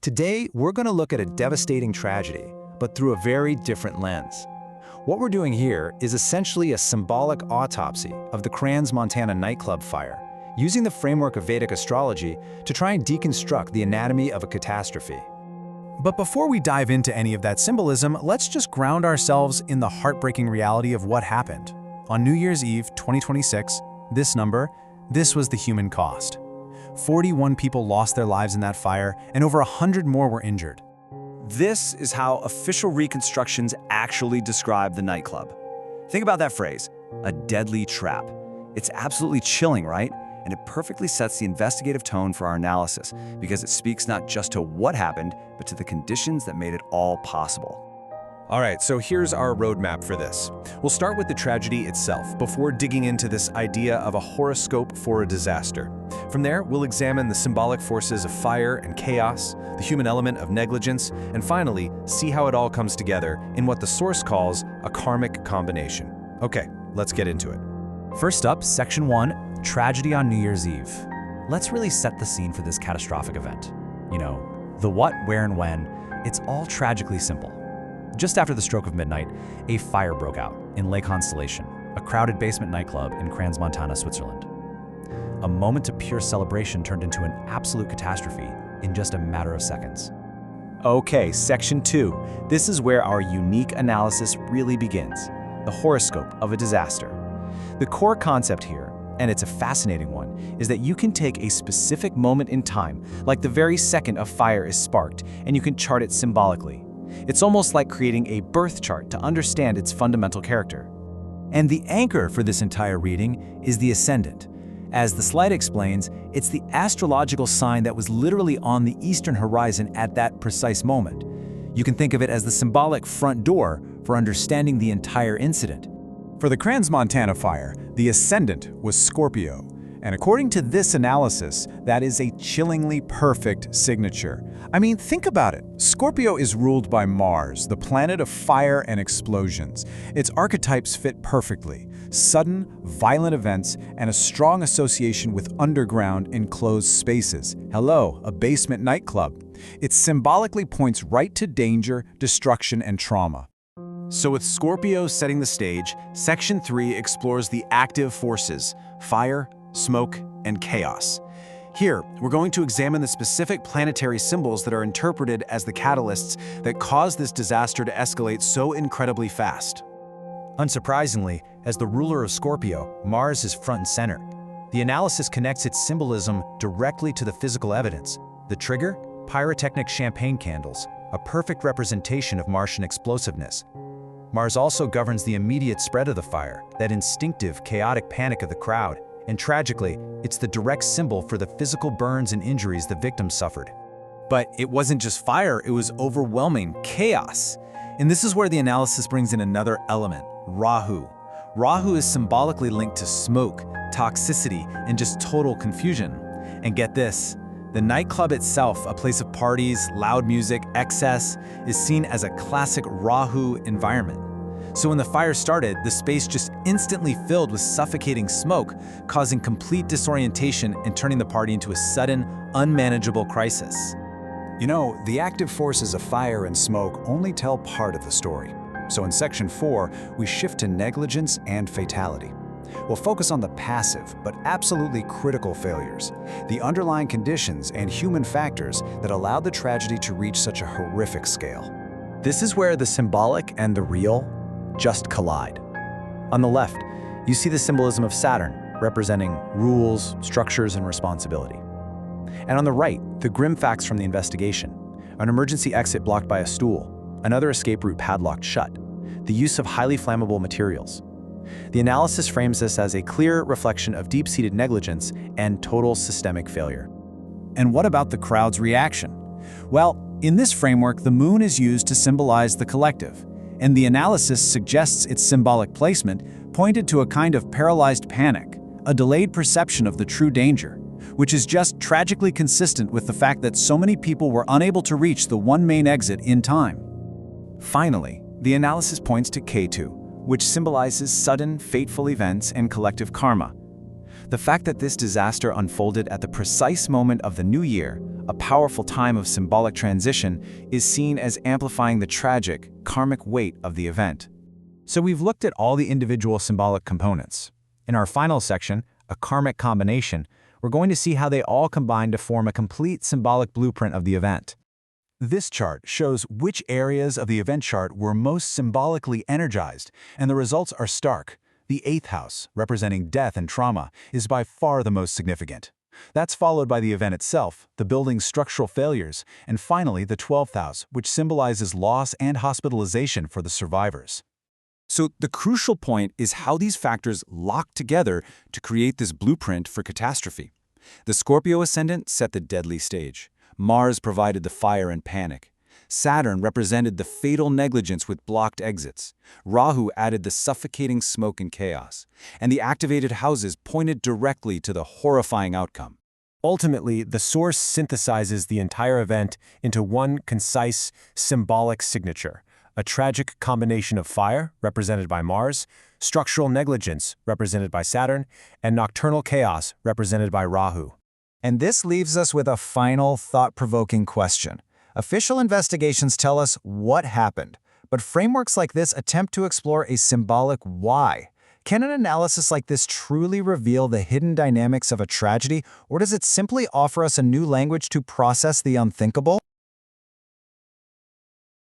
Today, we're going to look at a devastating tragedy, but through a very different lens. What we're doing here is essentially a symbolic autopsy of the Crans-Montana nightclub fire, using the framework of Vedic astrology to try and deconstruct the anatomy of a catastrophe. But before we dive into any of that symbolism, let's just ground ourselves in the heartbreaking reality of what happened. On New Year's Eve, 2026, this was the human cost. 41 people lost their lives in that fire, and over 100 more were injured. This is how official reconstructions actually describe the nightclub. Think about that phrase, a deadly trap. It's absolutely chilling, right? And it perfectly sets the investigative tone for our analysis because it speaks not just to what happened, but to the conditions that made it all possible. All right, so here's our roadmap for this. We'll start with the tragedy itself before digging into this idea of a horoscope for a disaster. From there, we'll examine the symbolic forces of fire and chaos, the human element of negligence, and finally, see how it all comes together in what the source calls a karmic combination. Okay, let's get into it. First up, Section 1, Tragedy on New Year's Eve. Let's really set the scene for this catastrophic event. You know, the what, where, and when, it's all tragically simple. Just after the stroke of midnight, a fire broke out in Lake Constellation, a crowded basement nightclub in Crans-Montana, Switzerland. A moment of pure celebration turned into an absolute catastrophe in just a matter of seconds. Okay, Section 2. This is where our unique analysis really begins, the horoscope of a disaster. The core concept here, and it's a fascinating one, is that you can take a specific moment in time, like the very second a fire is sparked, and you can chart it symbolically. It's almost like creating a birth chart to understand its fundamental character. And the anchor for this entire reading is the Ascendant. As the slide explains, it's the astrological sign that was literally on the eastern horizon at that precise moment. You can think of it as the symbolic front door for understanding the entire incident. For the Crans-Montana fire, the Ascendant was Scorpio. And according to this analysis, that is a chillingly perfect signature. I mean, think about it. Scorpio is ruled by Mars, the planet of fire and explosions. Its archetypes fit perfectly: sudden, violent events, and a strong association with underground, enclosed spaces. Hello, a basement nightclub. It symbolically points right to danger, destruction, and trauma. So with Scorpio setting the stage, Section 3 explores the active forces: fire, smoke, and chaos. Here, we're going to examine the specific planetary symbols that are interpreted as the catalysts that caused this disaster to escalate so incredibly fast. Unsurprisingly, as the ruler of Scorpio, Mars is front and center. The analysis connects its symbolism directly to the physical evidence. The trigger? Pyrotechnic champagne candles, a perfect representation of Martian explosiveness. Mars also governs the immediate spread of the fire, that instinctive, chaotic panic of the crowd. And tragically, it's the direct symbol for the physical burns and injuries the victims suffered. But it wasn't just fire, it was overwhelming chaos. And this is where the analysis brings in another element: Rahu. Rahu is symbolically linked to smoke, toxicity, and just total confusion. And get this, the nightclub itself, a place of parties, loud music, excess, is seen as a classic Rahu environment. So when the fire started, the space just instantly filled with suffocating smoke, causing complete disorientation and turning the party into a sudden, unmanageable crisis. You know, the active forces of fire and smoke only tell part of the story. So in Section 4, we shift to negligence and fatality. We'll focus on the passive, but absolutely critical failures, the underlying conditions and human factors that allowed the tragedy to reach such a horrific scale. This is where the symbolic and the real just collide. On the left, you see the symbolism of Saturn, representing rules, structures, and responsibility. And on the right, the grim facts from the investigation: an emergency exit blocked by a stool, another escape route padlocked shut, the use of highly flammable materials. The analysis frames this as a clear reflection of deep-seated negligence and total systemic failure. And what about the crowd's reaction? Well, in this framework, the moon is used to symbolize the collective, and the analysis suggests its symbolic placement pointed to a kind of paralyzed panic, a delayed perception of the true danger, which is just tragically consistent with the fact that so many people were unable to reach the one main exit in time. Finally, the analysis points to Ketu, which symbolizes sudden, fateful events and collective karma. The fact that this disaster unfolded at the precise moment of the new year, a powerful time of symbolic transition, is seen as amplifying the tragic, karmic weight of the event. So we've looked at all the individual symbolic components. In our final section, a karmic combination, we're going to see how they all combine to form a complete symbolic blueprint of the event. This chart shows which areas of the event chart were most symbolically energized, and the results are stark. The 8th house, representing death and trauma, is by far the most significant. That's followed by the event itself, the building's structural failures, and finally the 12th house, which symbolizes loss and hospitalization for the survivors. So the crucial point is how these factors lock together to create this blueprint for catastrophe. The Scorpio Ascendant set the deadly stage. Mars provided the fire and panic. Saturn represented the fatal negligence with blocked exits. Rahu added the suffocating smoke and chaos. And the activated houses pointed directly to the horrifying outcome. Ultimately, the source synthesizes the entire event into one concise, symbolic signature. A tragic combination of fire, represented by Mars, structural negligence, represented by Saturn, and nocturnal chaos, represented by Rahu. And this leaves us with a final, thought-provoking question. Official investigations tell us what happened, but frameworks like this attempt to explore a symbolic why. Can an analysis like this truly reveal the hidden dynamics of a tragedy, or does it simply offer us a new language to process the unthinkable?